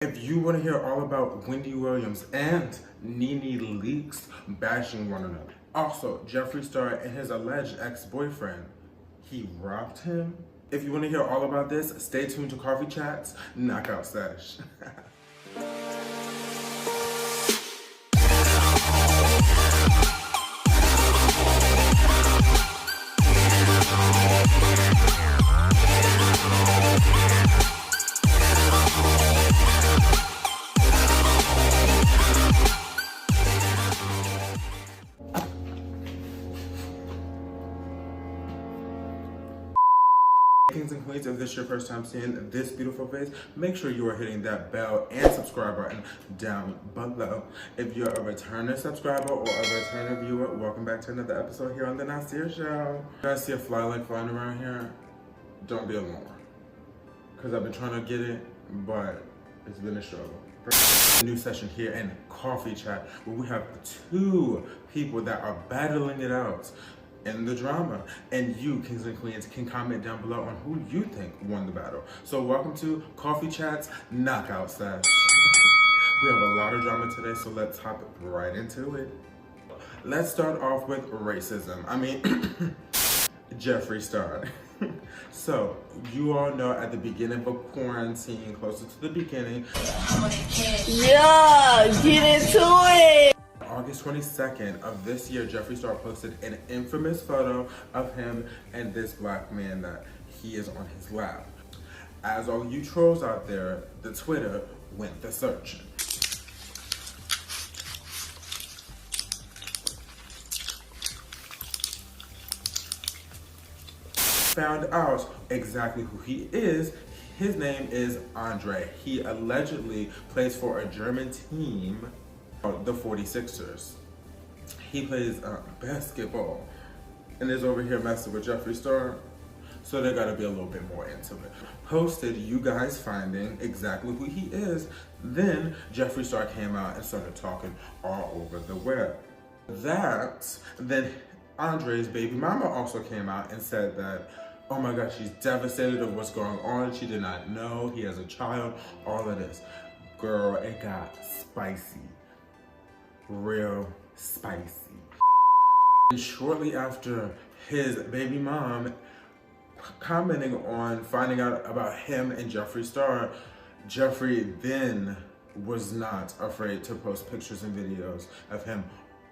If you want to hear all about Wendy Williams and Nene Leakes bashing one another. Also, Jeffree Star and his alleged ex-boyfriend, he robbed him. If you want to hear all about this, stay tuned to Coffee Chats, Knockout Sesh. Kings and queens, if this is your first time seeing this beautiful face, make sure you are hitting that bell and subscribe button down below. If you're a returning subscriber or a returning viewer, welcome back to another episode here on the Nasir Show. You guys see a fly like flying around here? Don't be alarmed, because I've been trying to get it, but it's been a struggle. A new session here in Coffee Chat where we have two people that are battling it out in the drama, and you, kings and queens, can comment down below on who you think won the battle. So welcome to Coffee Chat's Knockout Sesh. We have a lot of drama today, so let's hop right into it. Let's start off with racism. Jeffree Star. So, you all know at the beginning of quarantine, closer to the beginning. Yeah, get into it! August 22nd of this year, Jeffree Star posted an infamous photo of him and this black man that he is on his lap. As all you trolls out there, the Twitter went the search. Found out exactly who he is. His name is Andre. He allegedly plays for a German team, the 46ers. He plays basketball and is over here messing with Jeffree Star. So they gotta be a little bit more into it. Posted you guys finding exactly who he is. Then Jeffree Star came out and started talking all over the web. Then Andre's baby mama also came out and said that, oh my God, she's devastated of what's going on. She did not know he has a child, all of this. Girl, it got spicy. Real spicy. And shortly after his baby mom commenting on finding out about him and Jeffree Star, Jeffree then was not afraid to post pictures and videos of him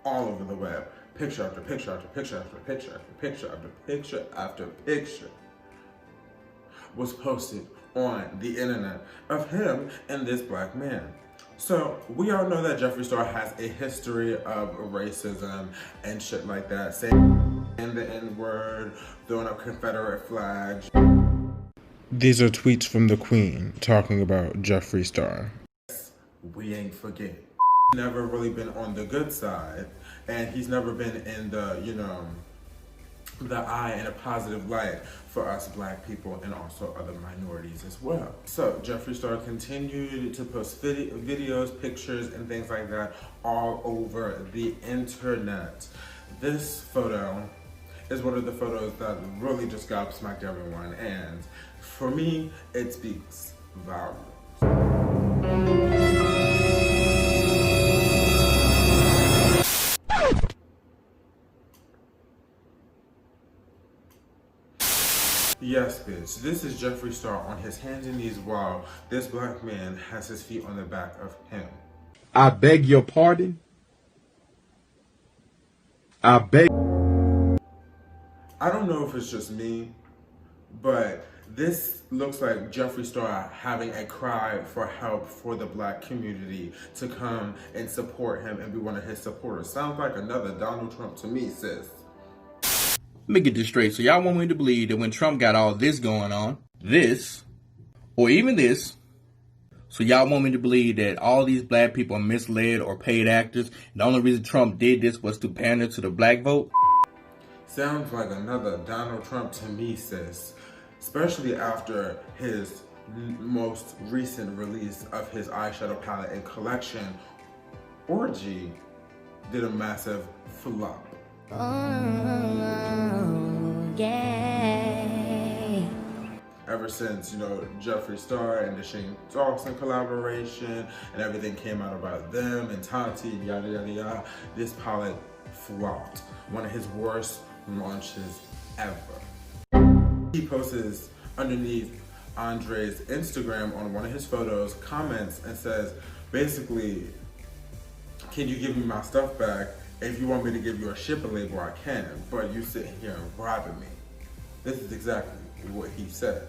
all over the web. Picture after picture after picture after picture after picture after picture after picture was posted on the internet of him and this black man. So we all know that Jeffree Star has a history of racism and shit like that, saying the N-word, throwing up Confederate flags. These are tweets from the Queen talking about Jeffree Star. We ain't forget. Never really been on the good side, and he's never been in the, the eye in a positive light for us black people and also other minorities as well. So Jeffree Star continued to post videos, pictures, and things like that all over the internet. This photo is one of the photos that really just gobsmacked everyone, and for me, it speaks volumes. Yes, bitch. This is Jeffree Star on his hands and knees while this black man has his feet on the back of him. I beg your pardon? I beg. I don't know if it's just me, but this looks like Jeffree Star having a cry for help for the black community to come and support him and be one of his supporters. Sounds like another Donald Trump to me, sis. Let me get this straight. So y'all want me to believe that when Trump got all this going on, this, or even this, so y'all want me to believe that all these black people are misled or paid actors, and the only reason Trump did this was to pander to the black vote? Sounds like another Donald Trump to me, sis. Especially after his most recent release of his eyeshadow palette and collection, Orgy, did a massive flop. Oh, yeah. ever since, you know, Jeffree Star and the Shane Dawson collaboration and everything came out about them and Tati and yada yada yada. This pilot flopped. One of his worst launches ever. He posts underneath Andre's Instagram on one of his photos, comments and says, basically, can you give me my stuff back? If you want me to give you a shipping label, I can, but you sitting here and robbing me. This is exactly what he said.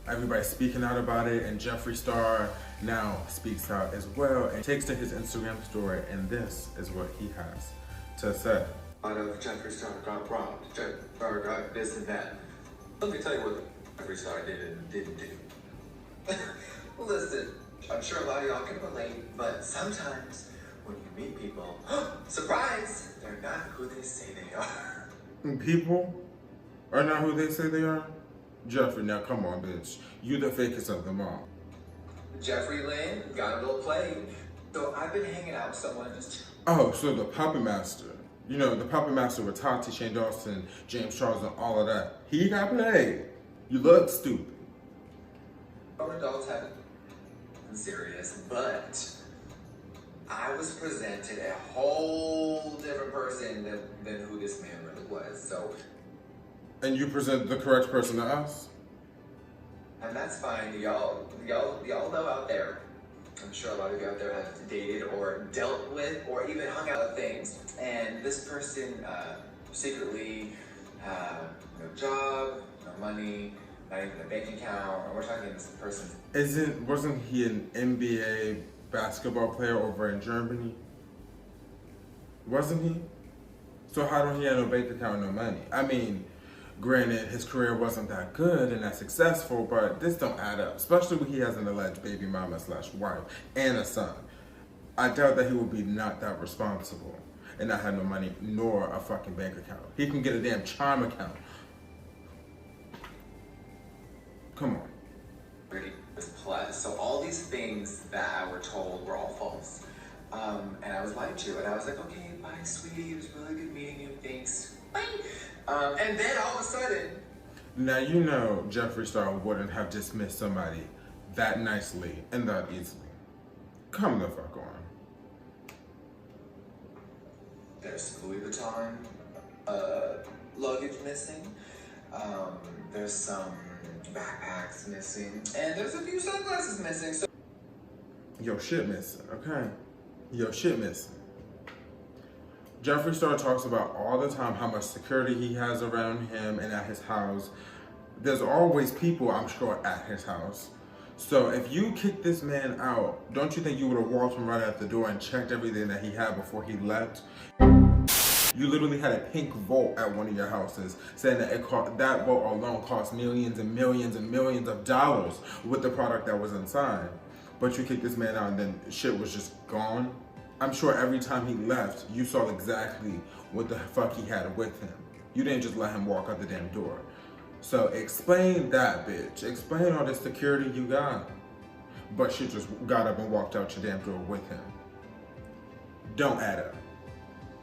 Everybody's speaking out about it, and Jeffree Star now speaks out as well and takes to his Instagram story, and this is what he has to say. I know Jeffree Star got robbed, Jeffree Star got this and that. Let me tell you what Jeffree Star did and didn't do. Listen, I'm sure a lot of y'all can relate, but sometimes when you meet people, surprise, they're not who they say they are. People are not who they say they are? Jeffree, now come on, bitch. You the fakest of them all. Jeffree Lynn got a little played. So I've been hanging out with someone just... Oh, so the Puppet Master. You know, the Puppet Master with Tati, Shane Dawson, James Charles, and all of that. He got played. You look stupid. Adults haven't been serious, but I was presented a whole different person than who this man really was. So, and you present the correct person to us? and that's fine. Y'all know out there. I'm sure a lot of you out there have dated or dealt with or even hung out with things. And this person secretly no job, no money, not even a bank account. And we're talking this person. Wasn't he an NBA basketball player over in Germany? Wasn't he? So how don't he have no bank account, no money? I mean, granted, his career wasn't that good and that successful, but this don't add up, especially when he has an alleged baby mama / wife and a son. I doubt that he would be not that responsible and not have no money nor a fucking bank account. He can get a damn Chime account. Come on. Plus, so all these things that I were told were all false. And I was lied to, and I was like, okay, bye, sweetie, it was really good meeting you, thanks, bye. And then all of a sudden... Now, you know Jeffree Star wouldn't have dismissed somebody that nicely and that easily. Come the fuck on. There's Louis Vuitton luggage missing. There's some backpacks missing. And there's a few sunglasses missing. So Your shit missing, okay? Your shit missing. Jeffree Star talks about all the time how much security he has around him and at his house. There's always people, I'm sure, at his house. So if you kick this man out, don't you think you would have walked him right out the door and checked everything that he had before he left? You literally had a pink vault at one of your houses, saying that that vault alone cost millions and millions and millions of dollars with the product that was inside. But you kicked this man out and then shit was just gone. I'm sure every time he left, you saw exactly what the fuck he had with him. You didn't just let him walk out the damn door. So explain that, bitch. Explain all the security you got. But shit just got up and walked out your damn door with him. Don't add up.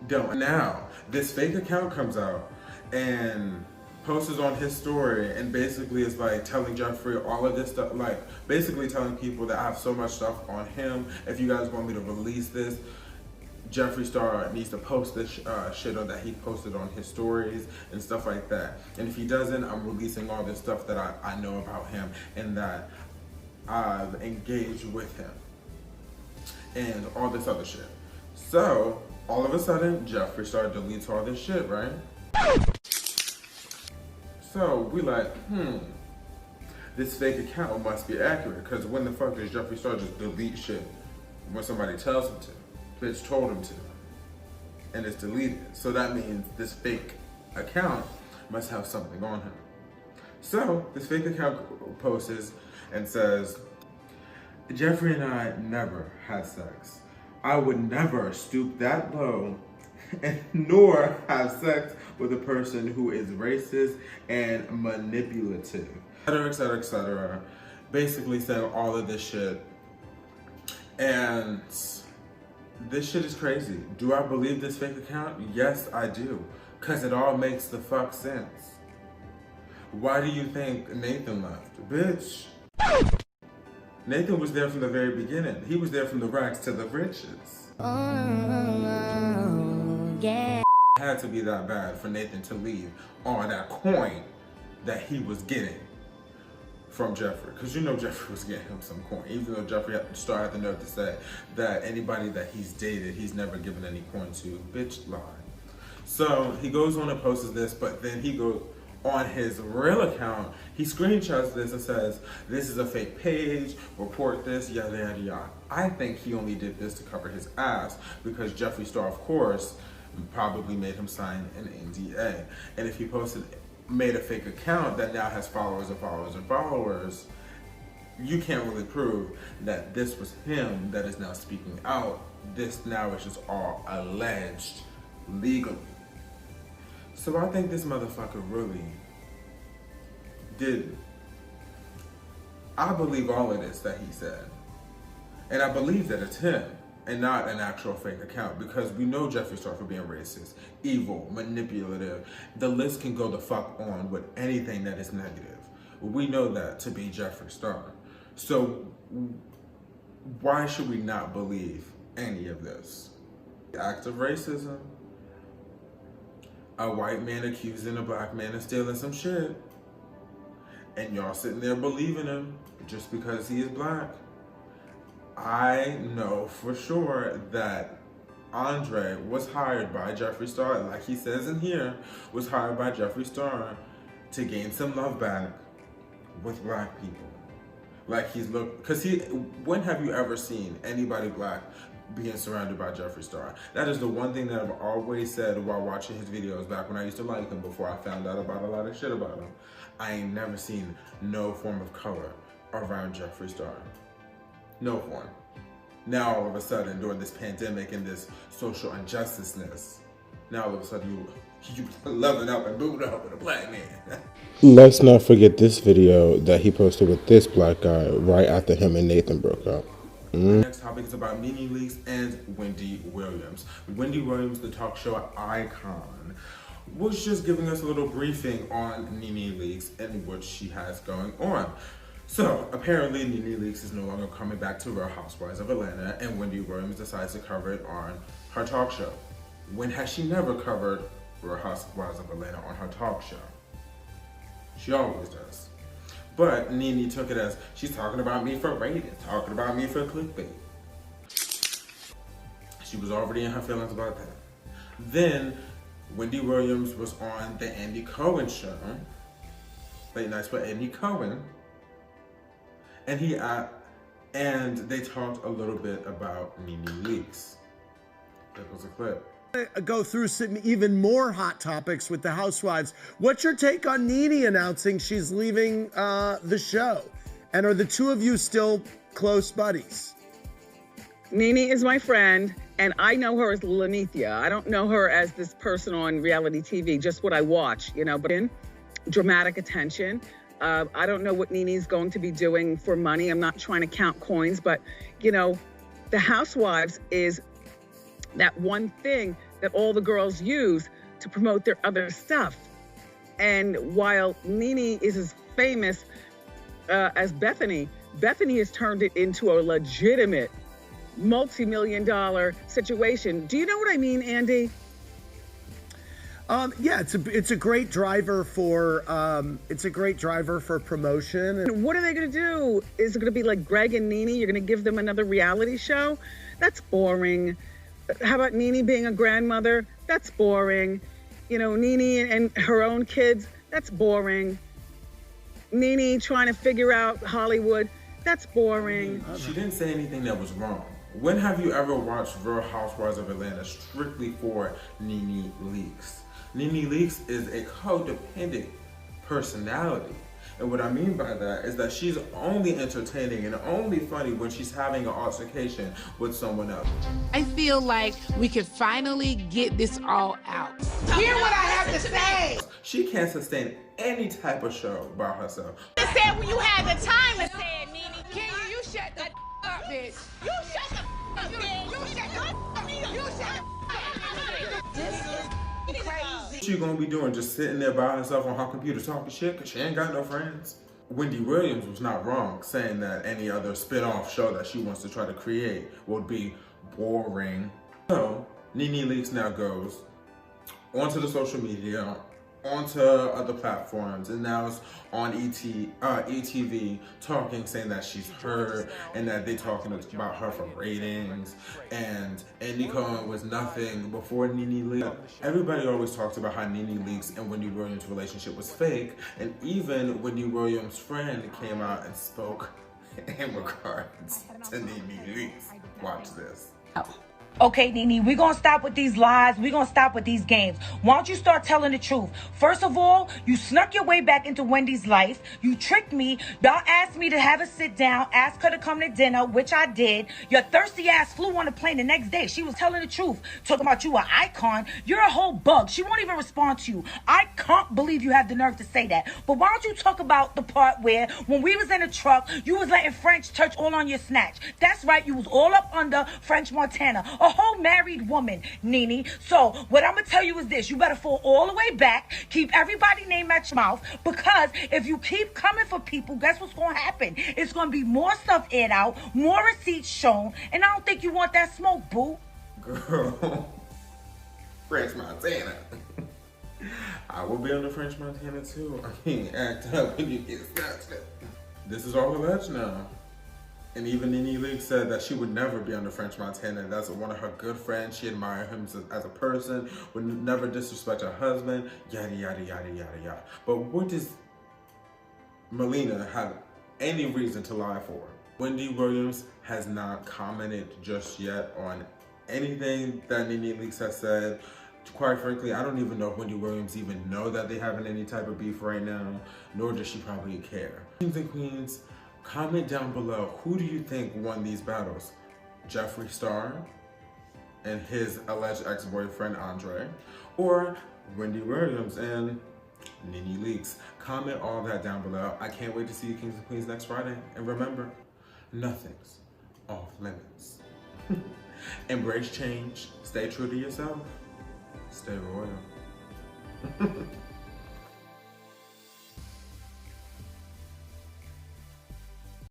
Don't. Now, this fake account comes out and posts on his story and basically is like telling Jeffree all of this stuff, like basically telling people that I have so much stuff on him. If you guys want me to release this, Jeffree Star needs to post this shit on that he posted on his stories and stuff like that. And if he doesn't, I'm releasing all this stuff that I know about him and that I've engaged with him and all this other shit. So all of a sudden, Jeffree Star deletes all this shit, right? So we like, this fake account must be accurate, because when the fuck does Jeffree Star just delete shit when somebody tells him to? Bitch told him to, and it's deleted. So that means this fake account must have something on him. So this fake account posts and says, Jeffree and I never had sex. I would never stoop that low and nor have sex with a person who is racist and manipulative, etc., etc. Basically saying all of this shit. And this shit is crazy. Do I believe this fake account? Yes, I do. Because it all makes the fuck sense. Why do you think Nathan left? Bitch. Nathan was there from the very beginning. He was there from the rags to the riches. Yeah. It had to be that bad for Nathan to leave on that coin that he was getting from Jeffree. Because you know Jeffree was getting him some coin. Even though Jeffree Star had the nerve to say that anybody that he's dated, he's never given any coin to. Bitch, lie. So he goes on and posts this, but then he goes on his real account, he screenshots this and says, this is a fake page, report this, yada yada yada. I think he only did this to cover his ass because Jeffree Star, of course, probably made him sign an NDA. And if he made a fake account that now has followers and followers and followers, you can't really prove that this was him that is now speaking out. This now is just all alleged legally. So I think this motherfucker really did. I believe all of this that he said. And I believe that it's him and not an actual fake account, because we know Jeffree Star for being racist, evil, manipulative. The list can go the fuck on with anything that is negative. We know that to be Jeffree Star. So why should we not believe any of this? Acts of racism. A white man accusing a black man of stealing some shit. And y'all sitting there believing him just because he is black. I know for sure that Andre was hired by Jeffree Star, like he says in here, was hired by Jeffree Star to gain some love back with black people. Like because when have you ever seen anybody black being surrounded by Jeffree Star? That is the one thing that I've always said while watching his videos back when I used to like him before I found out about a lot of shit about him. I ain't never seen no form of color around Jeffree Star. No form. Now all of a sudden during this pandemic and this social injusticeness, now all of a sudden you loving up and booting up with a black man. Let's not forget this video that he posted with this black guy right after him and Nathan broke up. The next topic is about Nene Leakes and Wendy Williams. Wendy Williams, the talk show icon, was just giving us a little briefing on Nene Leakes and what she has going on. So apparently Nene Leakes is no longer coming back to Real Housewives of Atlanta, and Wendy Williams decides to cover it on her talk show. When has she never covered Real Housewives of Atlanta on her talk show? She always does. But Nene took it as, she's talking about me for ratings, talking about me for clickbait. She was already in her feelings about that. Then, Wendy Williams was on the Andy Cohen show, Late Nights with Andy Cohen, and they talked a little bit about Nene Leakes. That was a clip. Go through some even more hot topics with the housewives. What's your take on Nene announcing she's leaving the show? And are the two of you still close buddies? Nene is my friend, and I know her as Lanithia. I don't know her as this person on reality TV, just what I watch, you know, but in dramatic attention. I don't know what Nene's going to be doing for money. I'm not trying to count coins, but, you know, the housewives is that one thing that all the girls use to promote their other stuff. And while Nene is as famous as Bethany has turned it into a legitimate multi-million-dollar situation. Do you know what I mean, Andy? Yeah, it's a great driver for promotion. And what are they going to do? Is it going to be like Greg and Nene? You're going to give them another reality show? That's boring. How about Nene being a grandmother? That's boring. You know, Nene and her own kids? That's boring. Nene trying to figure out Hollywood? That's boring. She didn't say anything that was wrong. When have you ever watched Real Housewives of Atlanta strictly for Nene Leakes? Nene Leakes is a codependent personality. And what I mean by that is that she's only entertaining and only funny when she's having an altercation with someone else. I feel like we could finally get this all out. Hear what I have to say. She can't sustain any type of show by herself. You said when you had the time to say it, Nene. Can you shut the up, bitch? You shut the up, bitch. You shut the up. You shut the up. This is crazy. she gonna be doing? Just sitting there by herself on her computer talking shit? Cause she ain't got no friends. Wendy Williams was not wrong saying that any other spin-off show that she wants to try to create would be boring. So, Nene Leakes now goes onto the social media, onto other platforms, and now it's on ETV talking, saying that she's hurt and that they talking about her for ratings, and Andy Cohen was nothing before Nene Leakes. Everybody always talks about how Nene Leakes and Wendy Williams' relationship was fake, and even Wendy Williams' friend came out and spoke in regards to Nene Leakes. Watch this. Okay, Nene, we're going to stop with these lies. We're going to stop with these games. Why don't you start telling the truth? First of all, you snuck your way back into Wendy's life. You tricked me. Y'all asked me to have her sit down, ask her to come to dinner, which I did. Your thirsty ass flew on a plane the next day. She was telling the truth, talking about you an icon. You're a whole bug. She won't even respond to you. I can't believe you have the nerve to say that. But why don't you talk about the part where when we was in the truck, you was letting French touch all on your snatch. That's right. You was all up under French Montana. A whole married woman, Nene. So what I'm gonna tell you is this: you better fall all the way back, keep everybody's name at your mouth, because if you keep coming for people, guess what's gonna happen? It's gonna be more stuff aired out, more receipts shown, and I don't think you want that smoke, boo. Girl, French Montana. I will be on the French Montana too. I can't act up when you get snatched. This is all alleged now. And even Nene Leakes said that she would never be under French Montana. That's one of her good friends. She admired him as a person, would never disrespect her husband, yada, yada, yada, yada, yada. But what does Melina have any reason to lie for? Wendy Williams has not commented just yet on anything that Nene Leakes has said. Quite frankly, I don't even know if Wendy Williams even know that they having any type of beef right now, nor does she probably care. Kings and queens, comment down below, who do you think won these battles? Jeffree Star and his alleged ex-boyfriend Andre, or Wendy Williams and Nene Leakes? Comment all that down below. I can't wait to see you Kings and Queens next Friday. And remember, nothing's off limits. Embrace change, stay true to yourself, stay royal.